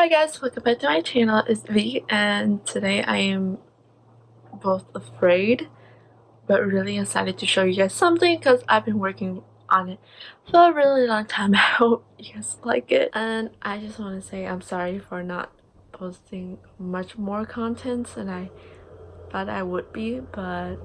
Hi guys, welcome back to my channel. It's V, and today I am both afraid but really excited to show you guys something because I've been working on it for a really long time. I hope you guys like it, and I just want to say I'm sorry for not posting much more content than I thought I would be, but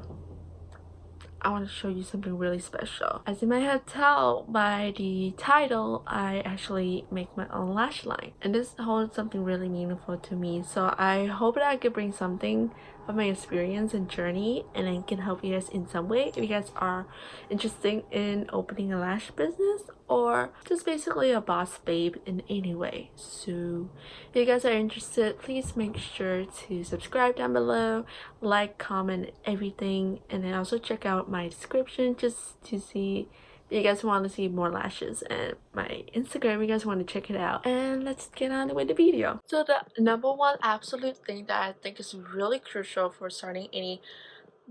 I want to show you something really special. As you might have tell by the title, I actually make my own lash line, and this holds something really meaningful to me. So I hope that I could bring something of my experience and journey, and I can help you guys in some way if you guys are interested in opening a lash business or just basically a boss babe in any way. So if you guys are interested, please make sure to subscribe down below, like, comment, everything, and then also check out my description just to see if you guys want to see more lashes, and my Instagram if you guys want to check it out. And let's get on with the video. So the number one absolute thing that I think is really crucial for starting any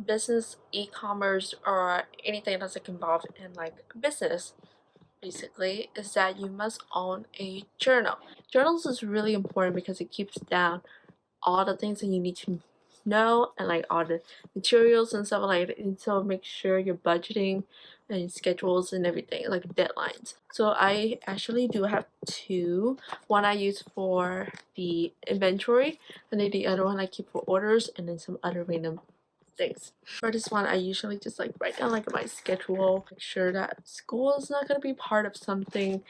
business, e-commerce, or anything that's like involved in like business basically, is that you must own a journal. Journals is really important because it keeps down all the things that you need to know, and like all the materials and stuff like that, and so make sure you're budgeting and schedules and everything, like deadlines. So I actually do have two. One I use for the inventory, and then the other one I keep for orders and then some other random things. For this one, I usually just like write down like my schedule, make sure that school is not gonna be part of something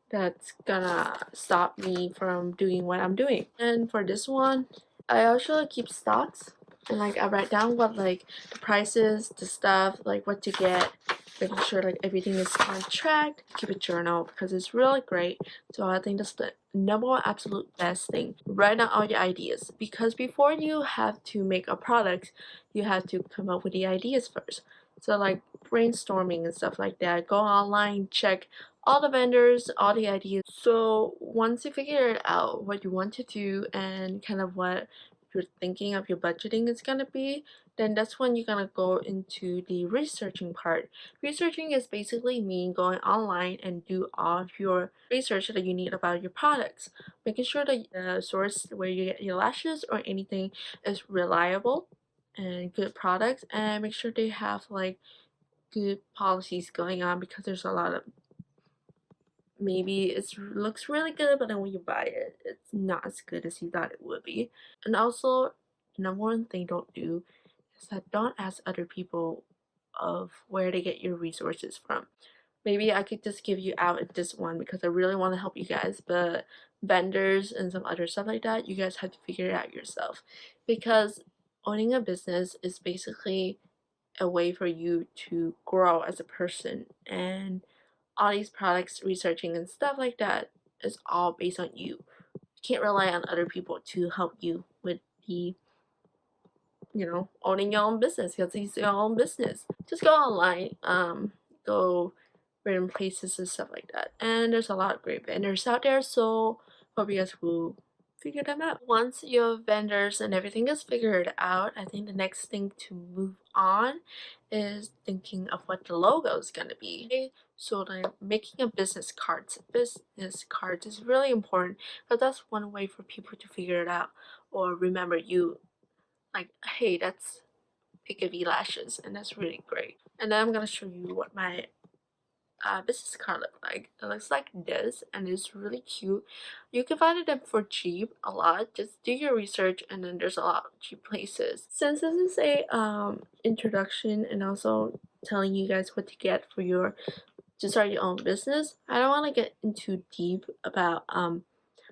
that's gonna stop me from doing what I'm doing. And for this one, I also keep stocks, and like I write down what like the prices, the stuff, like what to get, making sure like everything is on track. Keep a journal because it's really great. So I think that's the number one absolute best thing. Write down all your ideas, because before you have to make a product, you have to come up with the ideas first. So like brainstorming and stuff like that. Go online, check all the vendors, all the ideas. So once you figure out what you want to do and kind of what you're thinking of your budgeting is gonna be, then that's when you're gonna go into the researching part. Researching is basically me going online and do all of your research that you need about your products, making sure that the source where you get your lashes or anything is reliable and good products, and make sure they have like good policies going on, because there's a lot of maybe it looks really good, but then when you buy it, it's not as good as you thought it would be. And also, number one thing don't do is that don't ask other people of where they get your resources from. Maybe I could just give you out at this one because I really want to help you guys, but vendors and some other stuff like that, you guys have to figure it out yourself, because owning a business is basically a way for you to grow as a person, and all these products researching and stuff like that is all based on you. You can't rely on other people to help you with the owning your own business, because it's your own business. Just go online, go random places and stuff like that, and there's a lot of great vendors out there, so hope you guys will figure them out. Once your vendors and everything is figured out, I think the next thing to move on is thinking of what the logo is going to be. So like making a business cards is really important, because that's one way for people to figure it out or remember you, like, hey, that's Pikavylashes, and that's really great. And then I'm gonna show you what my business card look like. It looks like this, and it's really cute. You can find them for cheap a lot. Just do your research, and then there's a lot of cheap places. Since this is a introduction and also telling you guys what to get for your to start your own business, I don't want to get into deep about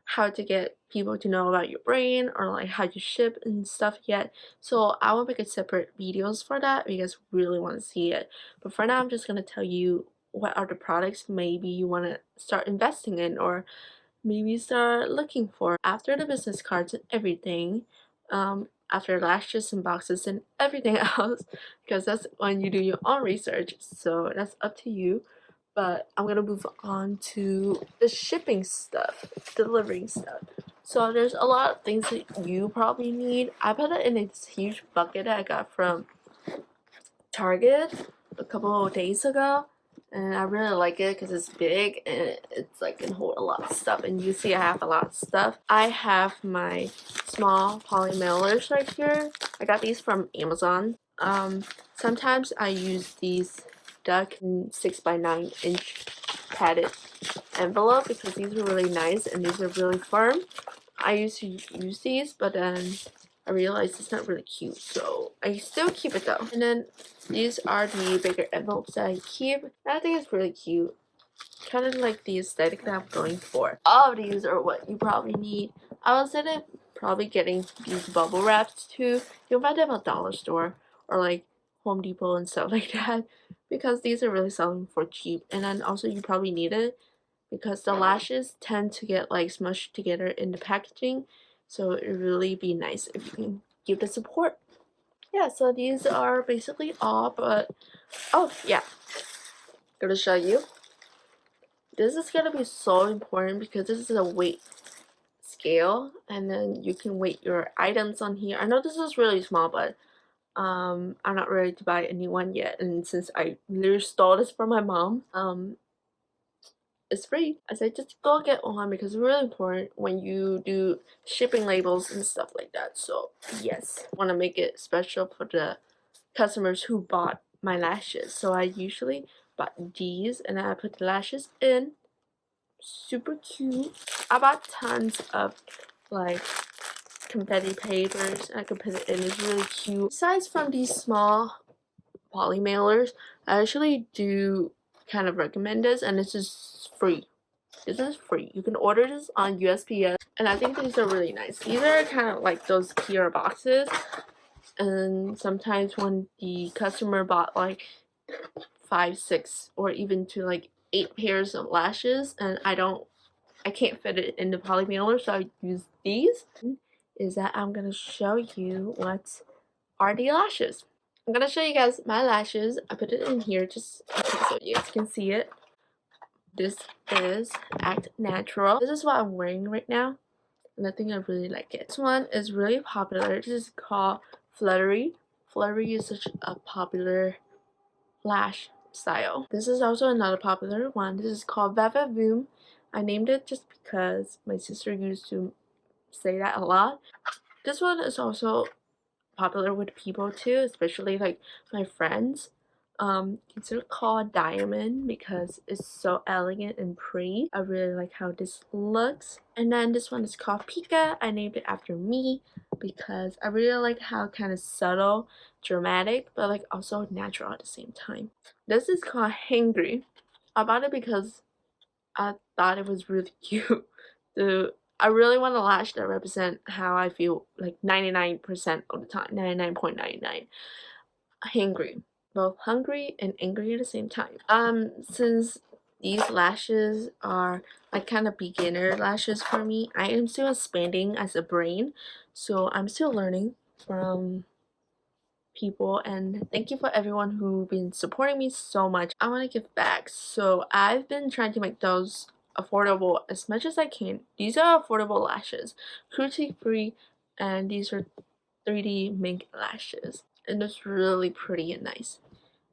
how to get people to know about your brand or like how you ship and stuff yet. So I will make a separate videos for that if you guys really want to see it. But for now, I'm just gonna tell you what are the products maybe you want to start investing in, or maybe start looking for after the business cards and everything. After lashes and boxes and everything else, because that's when you do your own research, so that's up to you. But I'm gonna move on to the shipping stuff, delivering stuff. So there's a lot of things that you probably need. I put it in this huge bucket that I got from Target a couple of days ago, and I really like it because it's big and it's like can hold a lot of stuff. And you see I have a lot of stuff. I have my small poly mailers right here. I got these from Amazon. Sometimes I use these duck 6x9" padded envelope because these are really nice and these are really firm. I used to use these, but then I realized it's not really cute, so I still keep it though. And then these are the bigger envelopes that I keep. And I think it's really cute. Kind of like the aesthetic that I'm going for. All of these are what you probably need. I was in it probably getting these bubble wraps too. You'll find them at dollar store or like Home Depot and stuff like that, because these are really selling for cheap. And then also you probably need it because the lashes tend to get like smushed together in the packaging, so it would really be nice if you can give the support. Yeah, so these are basically all, but oh yeah, I'm gonna show you. This is gonna be so important because this is a weight scale, and then you can weight your items on here. I know this is really small, but I'm not ready to buy a new one yet, and since I literally stole this from my mom, it's free. I say just go get one because it's really important when you do shipping labels and stuff like that. So yes, I want to make it special for the customers who bought my lashes. So I usually bought these and I put the lashes in. Super cute. I bought tons of like confetti papers and I could put it in. It's really cute. Aside from these small poly mailers, I actually do kind of recommend this, and this is free. This is free. You can order this on USPS, and I think these are really nice. These are kind of like those Kia boxes, and sometimes when the customer bought like 5, 6, or even to like 8 pairs of lashes, and I can't fit it in the poly mailer, so I use these. Is that I'm gonna show you what are the lashes. I'm gonna show you guys my lashes. I put it in here just so you guys can see it. This is Act Natural. This is what I'm wearing right now, and I think I really like it. This one is really popular. This is called Fluttery. Fluttery is such a popular lash style. This is also another popular one. This is called Vavavoom. I named it just because my sister used to say that a lot. This one is also popular with people too, especially like my friends. It's called Diamond because it's so elegant and pretty. I really like how this looks. And then this one is called Pika. I named it after me because I really like how kind of subtle, dramatic, but like also natural at the same time. This is called Hangry. I bought it because I thought it was really cute. I really want a lash that represent how I feel like 99% of the time, 99.99. Hangry. Both hungry and angry at the same time. Since these lashes are like kind of beginner lashes for me, I am still expanding as a brain, so I'm still learning from people, and thank you for everyone who's been supporting me so much. I want to give back, so I've been trying to make those affordable as much as I can. These are affordable lashes, cruelty free, and these are 3D mink lashes, and it's really pretty and nice.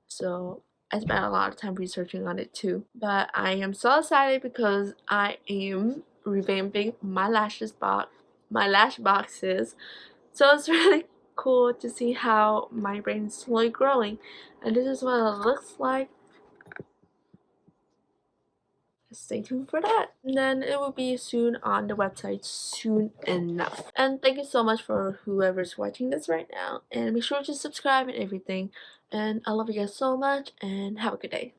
So I spent a lot of time researching on it too. But I am so excited because I am revamping my my lash boxes. So it's really cool to see how my brain is slowly growing. And this is what it looks like. Stay tuned for that. And then it will be soon on the website soon enough. And thank you so much for whoever's watching this right now. And be sure to subscribe and everything. And I love you guys so much and have a good day.